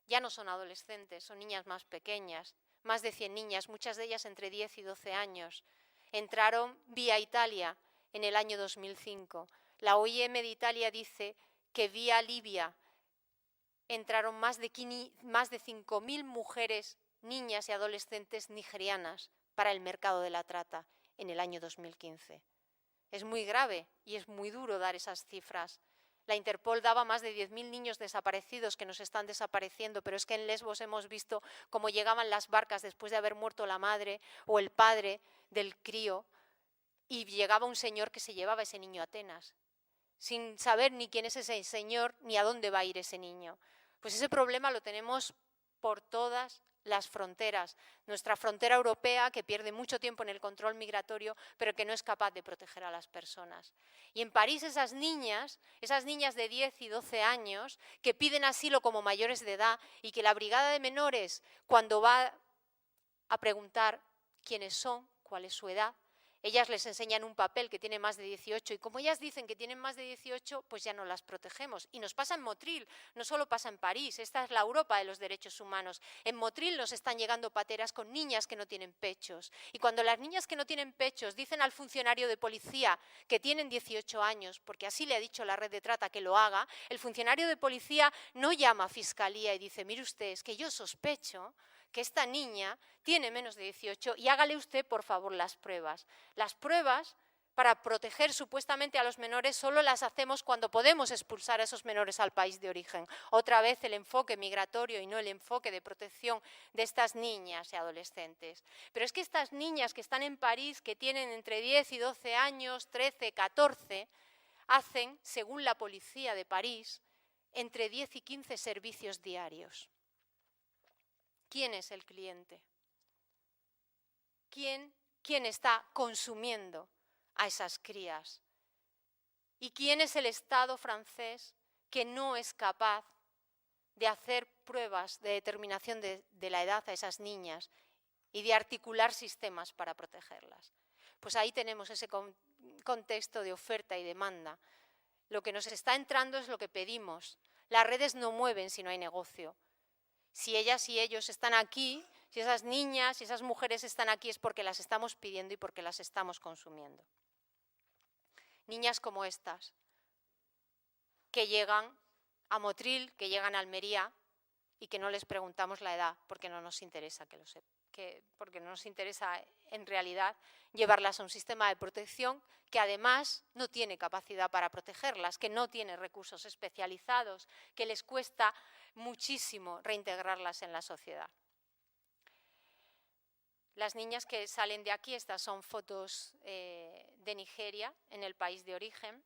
ya no son adolescentes, son niñas más pequeñas, más de 100 niñas, muchas de ellas entre 10 y 12 años, entraron vía Italia en el año 2005. La OIM de Italia dice que vía Libia entraron más de 5.000 mujeres, niñas y adolescentes nigerianas para el mercado de la trata en el año 2015. Es muy grave y es muy duro dar esas cifras. La Interpol daba más de 10.000 niños desaparecidos que nos están desapareciendo, pero es que en Lesbos hemos visto cómo llegaban las barcas después de haber muerto la madre o el padre del crío y llegaba un señor que se llevaba a ese niño a Atenas, sin saber ni quién es ese señor ni a dónde va a ir ese niño. Pues ese problema lo tenemos por todas las fronteras. Nuestra frontera europea, que pierde mucho tiempo en el control migratorio, pero que no es capaz de proteger a las personas. Y en París esas niñas de 10 y 12 años, que piden asilo como mayores de edad y que la brigada de menores, cuando va a preguntar quiénes son, cuál es su edad, ellas les enseñan un papel que tiene más de 18 y como ellas dicen que tienen más de 18, pues ya no las protegemos. Y nos pasa en Motril, no solo pasa en París, esta es la Europa de los derechos humanos. En Motril nos están llegando pateras con niñas que no tienen pechos. Y cuando las niñas que no tienen pechos dicen al funcionario de policía que tienen 18 años, porque así le ha dicho la red de trata que lo haga, el funcionario de policía no llama a fiscalía y dice, mire usted, es que yo sospecho que esta niña tiene menos de 18 y hágale usted, por favor, las pruebas. Las pruebas para proteger supuestamente a los menores solo las hacemos cuando podemos expulsar a esos menores al país de origen. Otra vez el enfoque migratorio y no el enfoque de protección de estas niñas y adolescentes. Pero es que estas niñas que están en París, que tienen entre 10 y 12 años, 13, 14, hacen, según la policía de París, entre 10 y 15 servicios diarios. ¿Quién es el cliente? ¿Quién está consumiendo a esas crías? ¿Y quién es el Estado francés que no es capaz de hacer pruebas de determinación de la edad a esas niñas y de articular sistemas para protegerlas? Pues ahí tenemos ese contexto de oferta y demanda. Lo que nos está entrando es lo que pedimos. Las redes no mueven si no hay negocio. Si ellas y ellos están aquí, si esas niñas y esas mujeres están aquí es porque las estamos pidiendo y porque las estamos consumiendo. Niñas como estas, que llegan a Motril, que llegan a Almería y que no les preguntamos la edad porque no nos interesa que lo sepan. Porque no nos interesa en realidad llevarlas a un sistema de protección que además no tiene capacidad para protegerlas, que no tiene recursos especializados, que les cuesta muchísimo reintegrarlas en la sociedad. Las niñas que salen de aquí, estas son fotos de Nigeria, en el país de origen.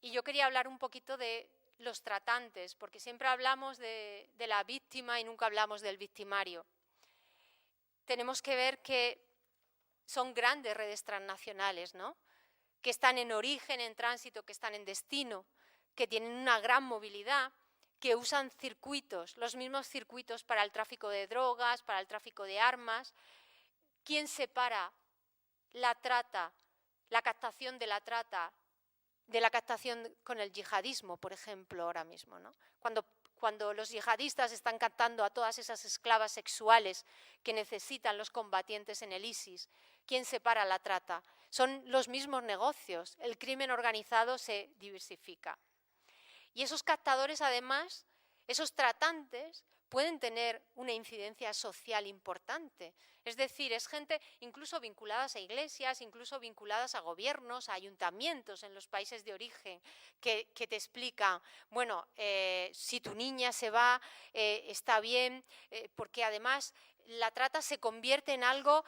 Y yo quería hablar un poquito de los tratantes, porque siempre hablamos de la víctima y nunca hablamos del victimario. Tenemos que ver que son grandes redes transnacionales, ¿no? Que están en origen, en tránsito, que están en destino, que tienen una gran movilidad, que usan circuitos, los mismos circuitos para el tráfico de drogas, para el tráfico de armas. ¿Quién separa la trata, la captación de la trata, de la captación con el yihadismo, por ejemplo, ahora mismo, ¿no? Cuando los yihadistas están captando a todas esas esclavas sexuales que necesitan los combatientes en el ISIS, ¿quién separa la trata? Son los mismos negocios, el crimen organizado se diversifica. Y esos captadores, además, esos tratantes, pueden tener una incidencia social importante. Es decir, es gente incluso vinculadas a iglesias, incluso vinculadas a gobiernos, a ayuntamientos en los países de origen, que te explican, bueno, si tu niña se va, está bien, porque además la trata se convierte en algo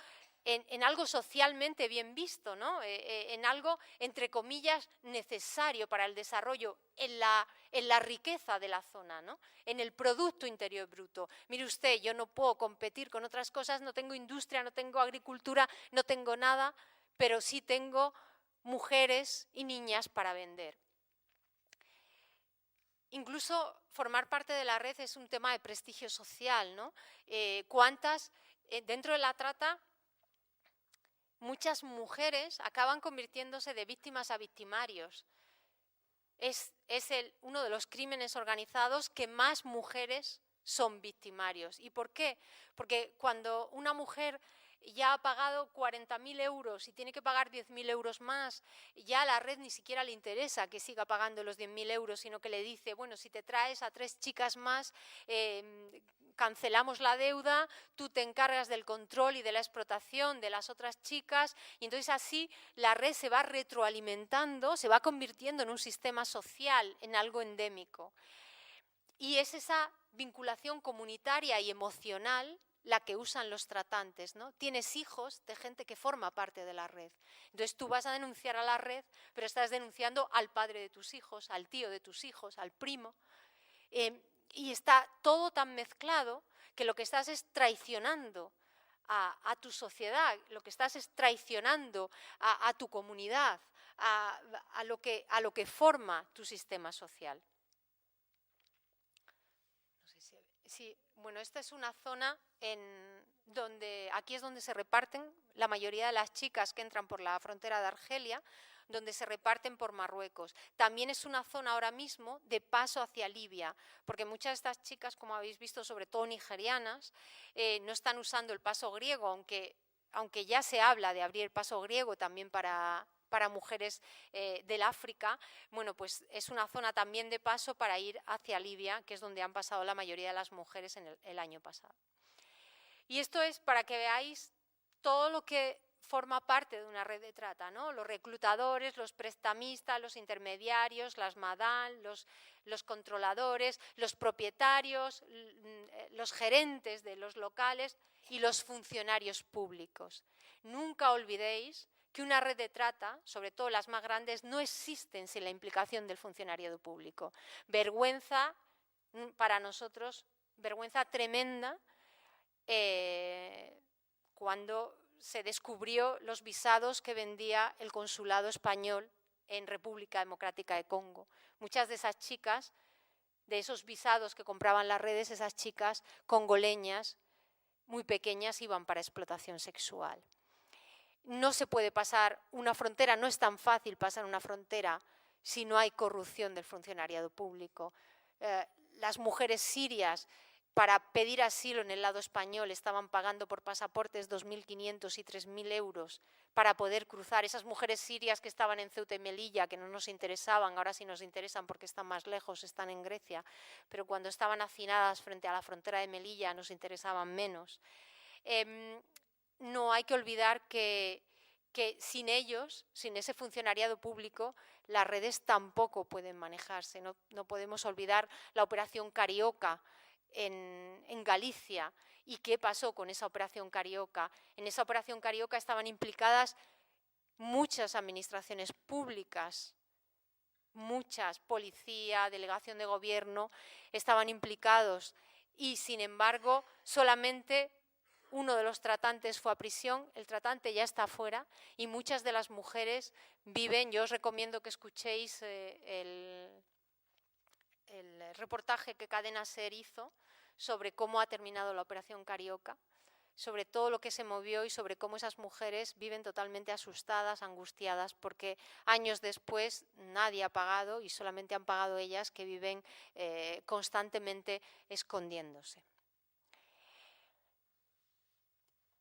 socialmente bien visto, ¿no? En algo, entre comillas, necesario para el desarrollo, en la riqueza de la zona, ¿no? En el Producto Interior Bruto. Mire usted, yo no puedo competir con otras cosas, no tengo industria, no tengo agricultura, no tengo nada, pero sí tengo mujeres y niñas para vender. Incluso formar parte de la red es un tema de prestigio social, ¿no? ¿Cuántas dentro de la trata? Muchas mujeres acaban convirtiéndose de víctimas a victimarios. Es uno de los crímenes organizados que más mujeres son victimarios. ¿Y por qué? Porque cuando una mujer ya ha pagado 40.000 euros y tiene que pagar 10.000 euros más, ya a la red ni siquiera le interesa que siga pagando los 10.000 euros, sino que le dice, bueno, si te traes a 3 chicas más, cancelamos la deuda, tú te encargas del control y de la explotación de las otras chicas, y entonces así la red se va retroalimentando, se va convirtiendo en un sistema social, en algo endémico. Y es esa vinculación comunitaria y emocional la que usan los tratantes, ¿no? Tienes hijos de gente que forma parte de la red. Entonces tú vas a denunciar a la red, pero estás denunciando al padre de tus hijos, al tío de tus hijos, al primo. Y está todo tan mezclado que lo que estás es traicionando a tu sociedad, lo que estás es traicionando a tu comunidad, a lo que forma tu sistema social. No sé si... Sí, bueno, esta es una zona donde, aquí es donde se reparten la mayoría de las chicas que entran por la frontera de Argelia, donde se reparten por Marruecos. También es una zona ahora mismo de paso hacia Libia, porque muchas de estas chicas, como habéis visto, sobre todo nigerianas, no están usando el paso griego, aunque ya se habla de abrir el paso griego también para mujeres del África. Bueno, pues es una zona también de paso para ir hacia Libia, que es donde han pasado la mayoría de las mujeres en el año pasado. Y esto es para que veáis todo lo que forma parte de una red de trata, ¿no? Los reclutadores, los prestamistas, los intermediarios, las madame, los controladores, los propietarios, los gerentes de los locales y los funcionarios públicos. Nunca olvidéis que una red de trata, sobre todo las más grandes, no existen sin la implicación del funcionariado público. Vergüenza para nosotros, vergüenza tremenda cuando se descubrió los visados que vendía el consulado español en República Democrática de Congo. Muchas de esas chicas, de esos visados que compraban las redes, esas chicas congoleñas muy pequeñas iban para explotación sexual. No se puede pasar una frontera, no es tan fácil pasar una frontera si no hay corrupción del funcionariado público. Las mujeres sirias, para pedir asilo en el lado español, estaban pagando por pasaportes 2.500 y 3.000 euros para poder cruzar. Esas mujeres sirias que estaban en Ceuta y Melilla, que no nos interesaban, ahora sí nos interesan porque están más lejos, están en Grecia, pero cuando estaban hacinadas frente a la frontera de Melilla nos interesaban menos. No hay que olvidar que sin ellos, sin ese funcionariado público, las redes tampoco pueden manejarse. No podemos olvidar la operación Carioca en Galicia. ¿Y qué pasó con esa operación Carioca? En esa operación Carioca estaban implicadas muchas administraciones públicas, muchas, policía, delegación de gobierno, estaban implicados y, sin embargo, solamente uno de los tratantes fue a prisión, el tratante ya está fuera y muchas de las mujeres viven. Yo os recomiendo que escuchéis el reportaje que Cadena SER hizo sobre cómo ha terminado la operación Carioca, sobre todo lo que se movió y sobre cómo esas mujeres viven totalmente asustadas, angustiadas, porque años después nadie ha pagado y solamente han pagado ellas, que viven constantemente escondiéndose.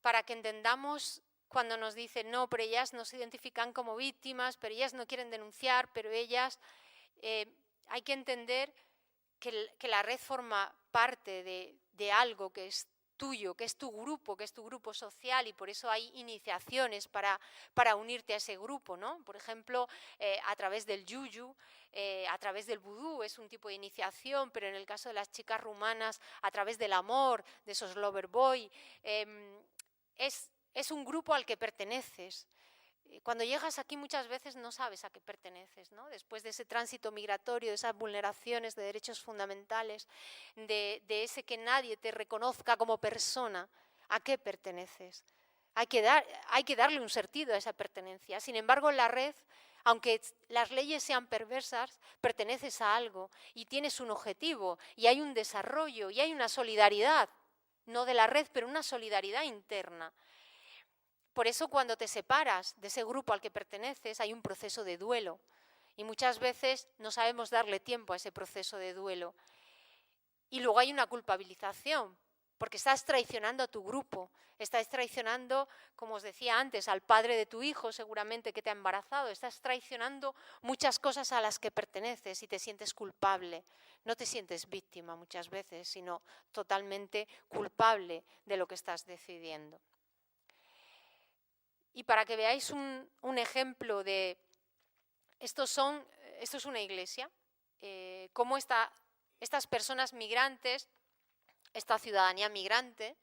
Para que entendamos, cuando nos dicen, no, pero ellas no se identifican como víctimas, pero ellas no quieren denunciar, pero ellas... hay que entender que la red forma parte de algo que es tuyo, que es tu grupo social, y por eso hay iniciaciones para unirte a ese grupo, ¿no? Por ejemplo, a través del yuyu, a través del vudú, es un tipo de iniciación, pero en el caso de las chicas rumanas, a través del amor, de esos lover boy, es un grupo al que perteneces. Cuando llegas aquí muchas veces no sabes a qué perteneces, ¿no? Después de ese tránsito migratorio, de esas vulneraciones de derechos fundamentales, de ese que nadie te reconozca como persona, ¿a qué perteneces? Hay que darle un sentido a esa pertenencia. Sin embargo, en la red, aunque las leyes sean perversas, perteneces a algo y tienes un objetivo y hay un desarrollo y hay una solidaridad, no de la red, pero una solidaridad interna. Por eso cuando te separas de ese grupo al que perteneces hay un proceso de duelo y muchas veces no sabemos darle tiempo a ese proceso de duelo. Y luego hay una culpabilización, porque estás traicionando a tu grupo, estás traicionando, como os decía antes, al padre de tu hijo seguramente que te ha embarazado, estás traicionando muchas cosas a las que perteneces y te sientes culpable. No te sientes víctima muchas veces, sino totalmente culpable de lo que estás decidiendo. Y para que veáis un ejemplo de... Esto es una iglesia, cómo estas personas migrantes, esta ciudadanía migrante,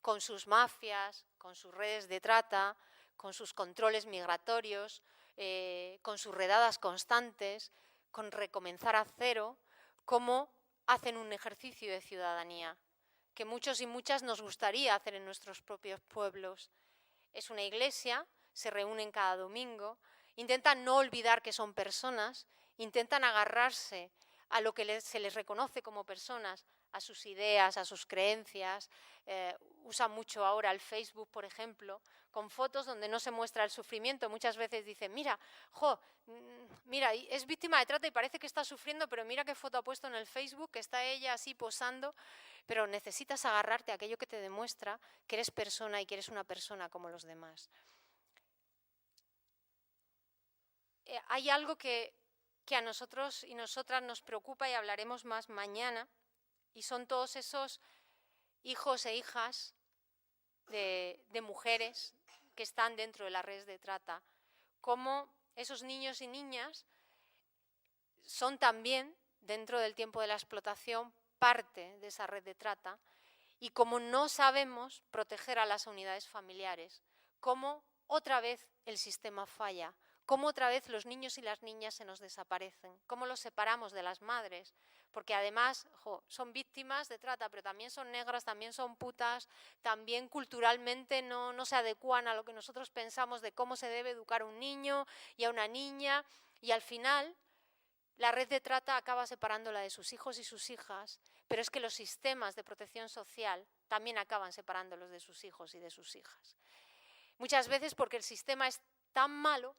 con sus mafias, con sus redes de trata, con sus controles migratorios, con sus redadas constantes, con recomenzar a cero, cómo hacen un ejercicio de ciudadanía que muchos y muchas nos gustaría hacer en nuestros propios pueblos. Es una iglesia, se reúnen cada domingo, intentan no olvidar que son personas, intentan agarrarse a lo que se les reconoce como personas, a sus ideas, a sus creencias. Usan mucho ahora el Facebook, por ejemplo, con fotos donde no se muestra el sufrimiento. Muchas veces dicen, mira, mira, es víctima de trata y parece que está sufriendo, pero mira qué foto ha puesto en el Facebook, que está ella así posando. Pero necesitas agarrarte a aquello que te demuestra que eres persona y que eres una persona como los demás. Hay algo que a nosotros y nosotras nos preocupa y hablaremos más mañana, y son todos esos hijos e hijas de mujeres que están dentro de las redes de trata, cómo esos niños y niñas son también, dentro del tiempo de la explotación, parte de esa red de trata, y cómo no sabemos proteger a las unidades familiares, cómo otra vez el sistema falla, cómo otra vez los niños y las niñas se nos desaparecen, cómo los separamos de las madres, porque además son víctimas de trata, pero también son negras, también son putas, también culturalmente no se adecuan a lo que nosotros pensamos de cómo se debe educar a un niño y a una niña, y al final la red de trata acaba separándola de sus hijos y sus hijas, pero es que los sistemas de protección social también acaban separándolos de sus hijos y de sus hijas. Muchas veces porque el sistema es tan malo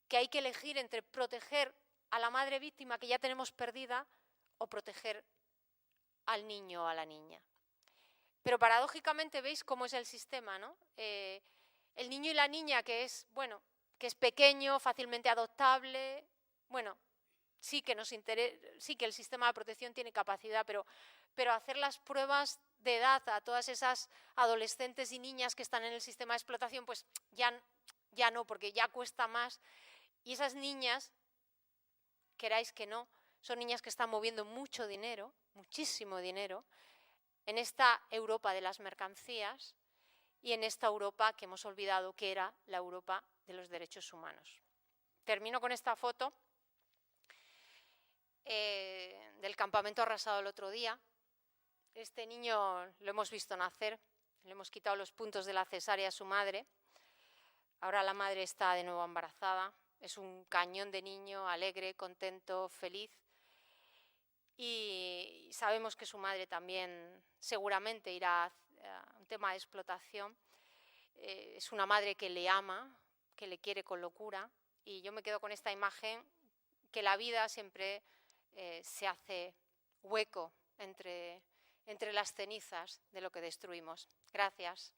que hay que elegir entre proteger a la madre víctima que ya tenemos perdida o proteger al niño o a la niña. Pero paradójicamente veis cómo es el sistema, ¿no? El niño y la niña que es pequeño, fácilmente adoptable, bueno, sí que el sistema de protección tiene capacidad, pero hacer las pruebas de edad a todas esas adolescentes y niñas que están en el sistema de explotación, pues ya no, porque ya cuesta más. Y esas niñas, queráis que no, son niñas que están moviendo mucho dinero, muchísimo dinero, en esta Europa de las mercancías y en esta Europa que hemos olvidado que era la Europa de los derechos humanos. Termino con esta foto del campamento arrasado el otro día. Este niño lo hemos visto nacer, le hemos quitado los puntos de la cesárea a su madre. Ahora la madre está de nuevo embarazada. Es un cañón de niño, alegre, contento, feliz. Y sabemos que su madre también seguramente irá a un tema de explotación. Es una madre que le ama, que le quiere con locura. Y yo me quedo con esta imagen que la vida siempre se hace hueco entre las cenizas de lo que destruimos. Gracias.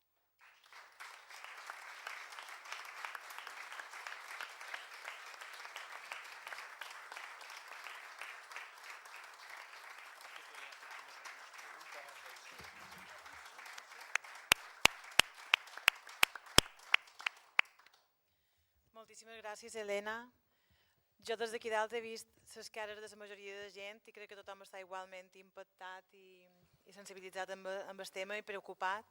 Moltíssimes gràcies, Helena. Jo des d'aquí dalt he vist les cares de la majoria de gent i crec que tothom està igualment impactat i sensibilitzat amb el tema i preocupat.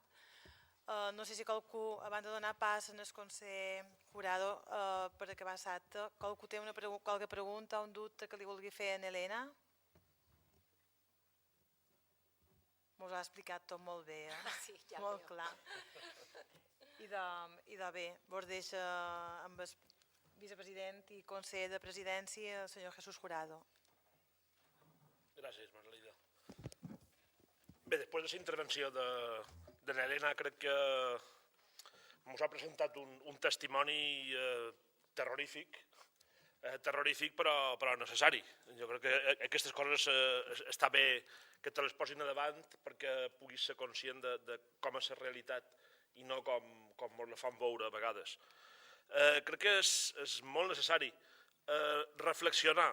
No sé si qualcú, abans de donar pas al conseller Jurado per acabar l'acte, qualcú té qualque pregunta o un dubte que li vulgui fer a Helena? Mos ha explicat tot molt bé, Sí, ja molt veo. clar. I de bé, vos deixa amb el vicepresident i conseller de presidència, el senyor Jesús Jurado. Gràcies, Margalida. Bé, després de la intervenció de Helena, crec que ens ha presentat un testimoni terrorífic, però necessari. Jo crec que aquestes coses està bé que te les posin a davant perquè puguis ser conscient de com és la realitat i no com ens la fan veure a vegades. Crec que és molt necessari reflexionar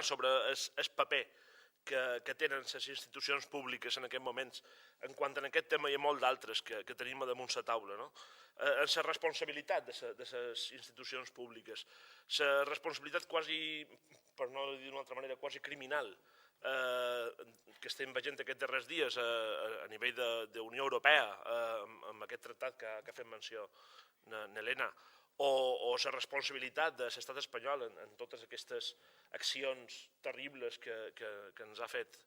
sobre el paper que tenen les institucions públiques en aquests moments. En quant a aquest tema hi ha molt d'altres que tenim a damunt la taula. En la responsabilitat de les institucions públiques, la responsabilitat quasi, per no dir d'una altra manera, quasi criminal que estem veient aquests darrers dies a nivell d'Unió Europea amb aquest tractat que ha fet menció Helena, o la responsabilitat de l'estat espanyol en totes aquestes accions terribles que ens ha fet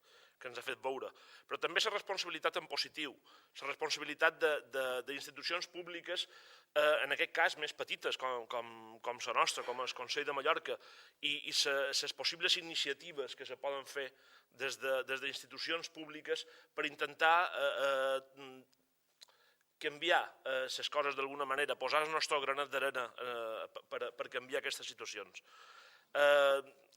veure. Però també la responsabilitat en positiu, la responsabilitat d'institucions públiques, en aquest cas més petites, com la nostra, com el Consell de Mallorca, i les possibles iniciatives que se poden fer des d'institucions públiques per intentar canviar les coses d'alguna manera, posar el nostre granet d'arena per canviar aquestes situacions.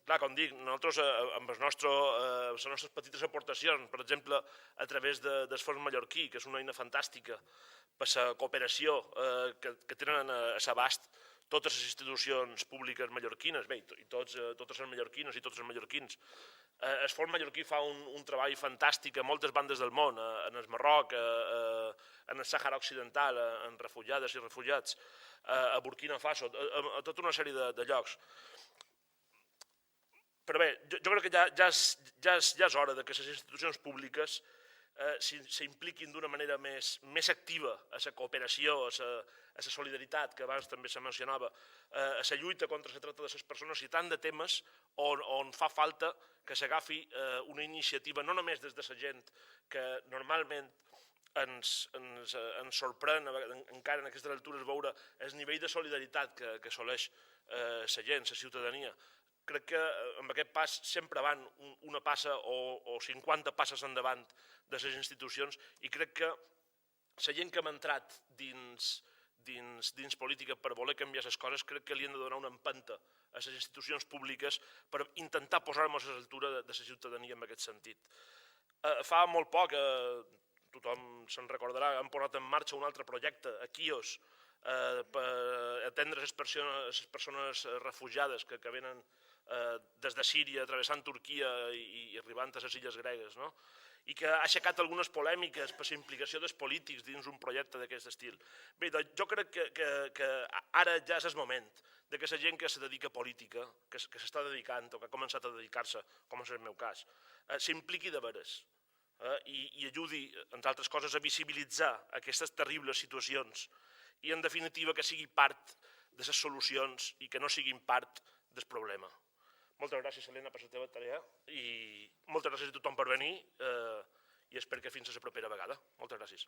Clar, com dic, nosaltres amb les nostres petites aportacions, per exemple, a través del Fons Mallorquí, que és una eina fantàstica per la cooperació que tenen a l'abast totes les institucions públiques mallorquines, bé, i totes les mallorquines i tots els mallorquins. El Fons Mallorquí fa un treball fantàstic a moltes bandes del món, en el Marroc, en el Sàhara Occidental, en refugiades i refugiats, a Burkina Faso, a tota una sèrie de llocs. Però bé, jo crec que ja és hora que les institucions públiques s'impliquin d'una manera més activa a la cooperació, a la solidaritat, que abans també se mencionava, a la lluita contra la tracta de les persones i tant de temes on fa falta que s'agafi una iniciativa, no només des de la gent que normalment ens sorprèn encara en aquestes altures veure el nivell de solidaritat que assoleix la gent, la ciutadania. Crec que amb aquest pas sempre van una passa o 50 passes endavant de les institucions i crec que la gent que hem entrat dins política per voler canviar les coses crec que li hem de donar una empenta a les institucions públiques per intentar posar-nos a l'altura de la ciutadania en aquest sentit. Fa molt poc, tothom se'n recordarà, hem posat en marxa un altre projecte a Quios per atendre les persones refugiades que venen des de Síria, travessant Turquia i arribant a les illes gregues, i que ha aixecat algunes polèmiques per la implicació dels polítics dins un projecte d'aquest estil. Bé, jo crec que ara ja és el moment que la gent que se dedica a política, que s'està dedicant o que ha començat a dedicar-se, com és el meu cas, s'impliqui de veres i ajudi, entre altres coses, a visibilitzar aquestes terribles situacions i, en definitiva, que sigui part de les solucions i que no siguin part del problema. Moltes gràcies, Helena, per la teva tarea i moltes gràcies a tothom per venir i espero que fins a la propera vegada. Moltes gràcies.